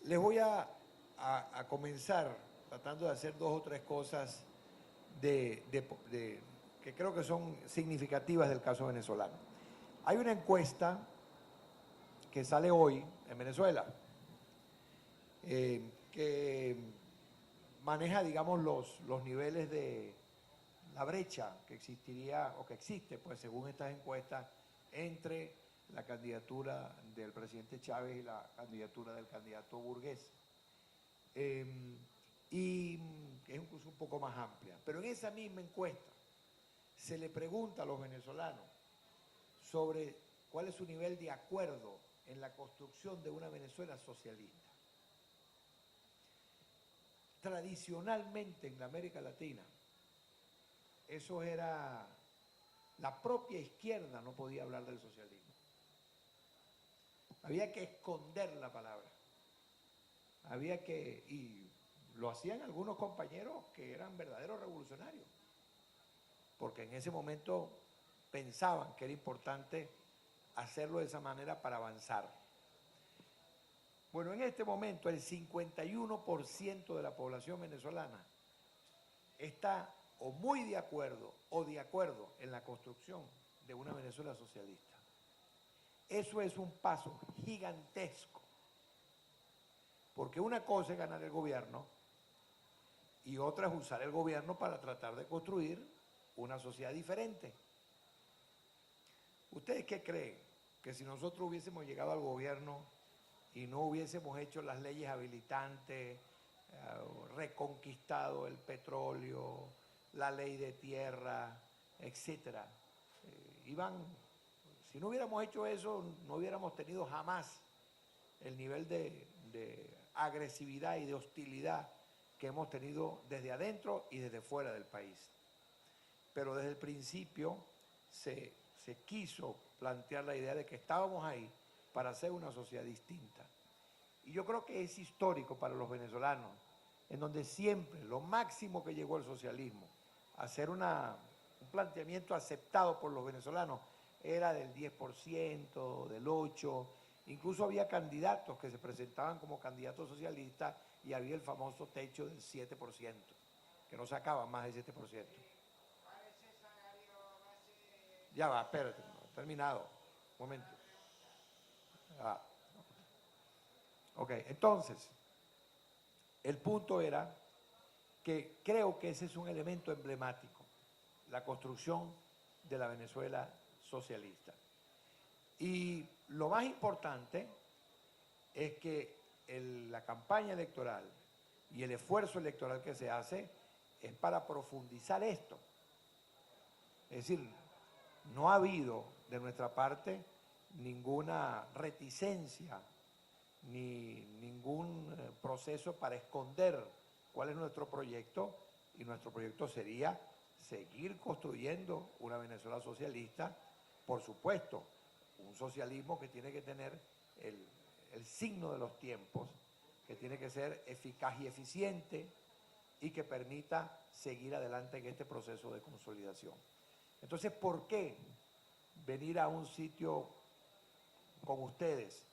Les voy a comenzar tratando de hacer dos o tres cosas que creo que son significativas del caso venezolano. Hay una encuesta que sale hoy en Venezuela que maneja, digamos, los niveles de la brecha que existiría o que existe, pues según estas encuestas, entre la candidatura del presidente Chávez y la candidatura del candidato Burgués. Y que es incluso un poco más amplia. Pero en esa misma encuesta se le pregunta a los venezolanos sobre cuál es su nivel de acuerdo en la construcción de una Venezuela socialista. Tradicionalmente en la América Latina, eso era, la propia izquierda no podía hablar del socialismo. Había que esconder la palabra. Había que, y lo hacían algunos compañeros que eran verdaderos revolucionarios, porque en ese momento pensaban que era importante hacerlo de esa manera para avanzar. Bueno, en este momento el 51% de la población venezolana está o muy de acuerdo o de acuerdo en la construcción de una Venezuela socialista. Eso es un paso gigantesco, porque una cosa es ganar el gobierno y otra es usar el gobierno para tratar de construir una sociedad diferente. ¿Ustedes qué creen? Que si nosotros hubiésemos llegado al gobierno y no hubiésemos hecho las leyes habilitantes, reconquistado el petróleo, la ley de tierra, etcétera, si no hubiéramos hecho eso, no hubiéramos tenido jamás el nivel de agresividad y de hostilidad que hemos tenido desde adentro y desde fuera del país. Pero desde el principio se quiso plantear la idea de que estábamos ahí para hacer una sociedad distinta. Y yo creo que es histórico para los venezolanos, en donde siempre lo máximo que llegó el socialismo a hacer un planteamiento aceptado por los venezolanos era del 10%, del 8%, incluso había candidatos que se presentaban como candidatos socialistas y había el famoso techo del 7%, que no sacaban más del 7%. Ya va, espérate, no, he terminado. Un momento. Ok, entonces, el punto era que creo que ese es un elemento emblemático, la construcción de la Venezuela socialista. Y lo más importante es que la campaña electoral y el esfuerzo electoral que se hace es para profundizar esto. Es decir, no ha habido de nuestra parte ninguna reticencia ni ningún proceso para esconder cuál es nuestro proyecto, y nuestro proyecto sería seguir construyendo una Venezuela socialista, por supuesto, un socialismo que tiene que tener el signo de los tiempos, que tiene que ser eficaz y eficiente y que permita seguir adelante en este proceso de consolidación. Entonces, ¿por qué venir a un sitio con ustedes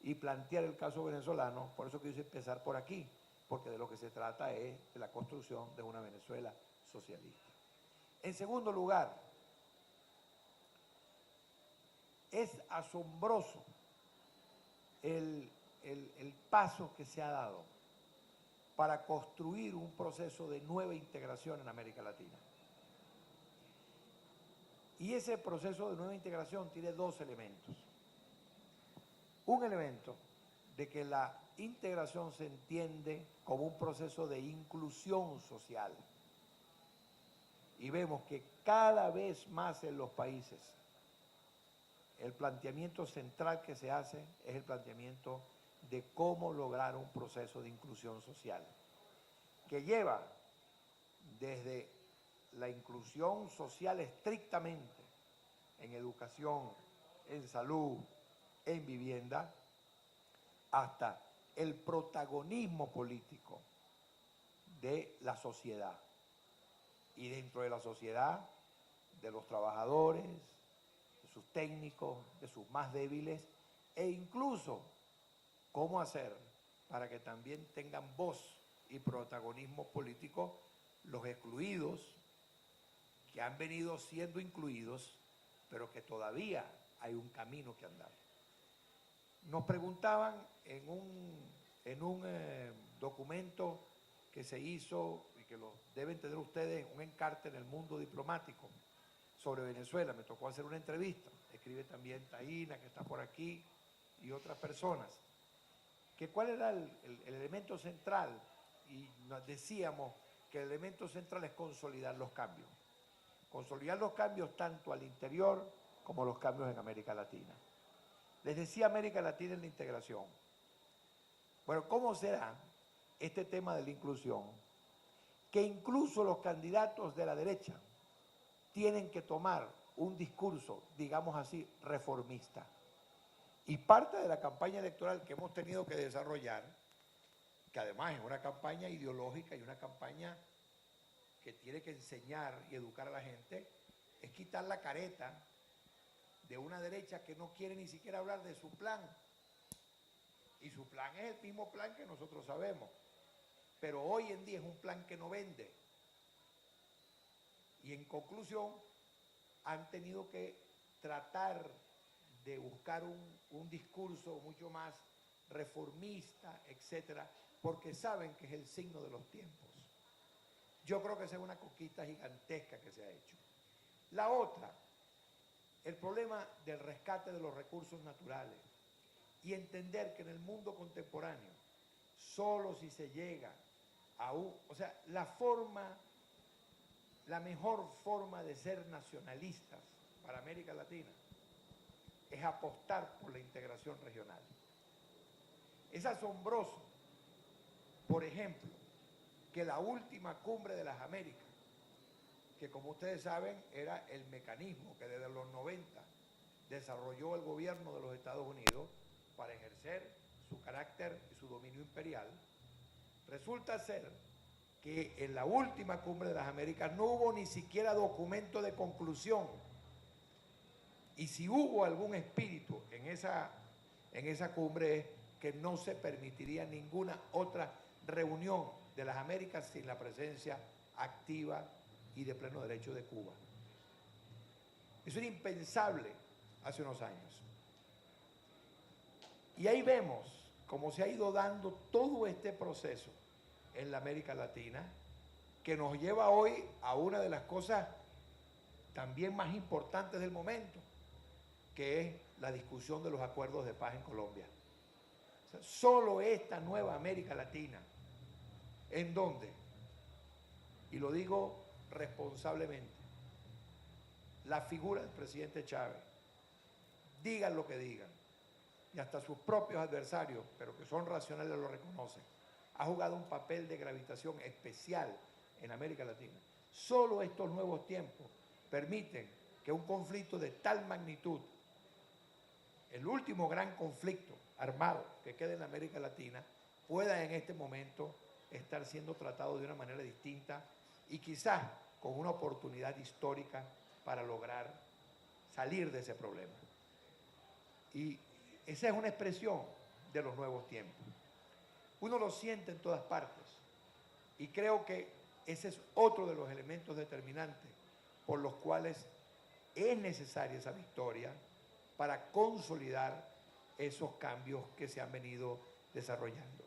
y plantear el caso venezolano? Por eso quise empezar por aquí, porque de lo que se trata es de la construcción de una Venezuela socialista. En segundo lugar, es asombroso el paso que se ha dado para construir un proceso de nueva integración en América Latina. Y ese proceso de nueva integración tiene dos elementos. Un elemento de que la integración se entiende como un proceso de inclusión social. Y vemos que cada vez más en los países el planteamiento central que se hace es el planteamiento de cómo lograr un proceso de inclusión social, que lleva desde la inclusión social estrictamente en educación, en salud, en vivienda, hasta el protagonismo político de la sociedad. Y dentro de la sociedad, de los trabajadores, de sus técnicos, de sus más débiles, e incluso cómo hacer para que también tengan voz y protagonismo político los excluidos, que han venido siendo incluidos, pero que todavía hay un camino que andar. Nos preguntaban en un documento que se hizo y que lo deben tener ustedes, un encarte en el mundo diplomático sobre Venezuela. Me tocó hacer una entrevista. Escribe también Taína, que está por aquí, y otras personas. Que ¿cuál era el elemento central? Y nos decíamos que el elemento central es consolidar los cambios. Consolidar los cambios tanto al interior como los cambios en América Latina. Les decía América Latina en la integración. Bueno, ¿cómo será este tema de la inclusión? Que incluso los candidatos de la derecha tienen que tomar un discurso, digamos así, reformista. Y parte de la campaña electoral que hemos tenido que desarrollar, que además es una campaña ideológica y una campaña que tiene que enseñar y educar a la gente, es quitar la careta de una derecha que no quiere ni siquiera hablar de su plan. Y su plan es el mismo plan que nosotros sabemos. Pero hoy en día es un plan que no vende. Y en conclusión, han tenido que tratar de buscar un discurso mucho más reformista, etcétera, porque saben que es el signo de los tiempos. Yo creo que esa es una conquista gigantesca que se ha hecho. La otra, el problema del rescate de los recursos naturales y entender que en el mundo contemporáneo, solo si se llega a la mejor forma de ser nacionalistas para América Latina es apostar por la integración regional. Es asombroso, por ejemplo, que la última cumbre de las Américas, que como ustedes saben era el mecanismo que desde los 90 desarrolló el gobierno de los Estados Unidos para ejercer su carácter y su dominio imperial, resulta ser que en la última cumbre de las Américas no hubo ni siquiera documento de conclusión. Y si hubo algún espíritu en esa cumbre es que no se permitiría ninguna otra reunión de las Américas sin la presencia activa y de pleno derecho de Cuba. Eso era impensable hace unos años. Y ahí vemos cómo se ha ido dando todo este proceso en la América Latina, que nos lleva hoy a una de las cosas también más importantes del momento, que es la discusión de los acuerdos de paz en Colombia. O sea, solo esta nueva América Latina, en donde, y lo digo responsablemente, la figura del presidente Chávez, digan lo que digan, y hasta sus propios adversarios, pero que son racionales, lo reconocen, ha jugado un papel de gravitación especial en América Latina. Solo estos nuevos tiempos permiten que un conflicto de tal magnitud, el último gran conflicto armado que queda en América Latina, pueda en este momento estar siendo tratado de una manera distinta y quizás con una oportunidad histórica para lograr salir de ese problema. Y esa es una expresión de los nuevos tiempos. Uno lo siente en todas partes y creo que ese es otro de los elementos determinantes por los cuales es necesaria esa victoria para consolidar esos cambios que se han venido desarrollando.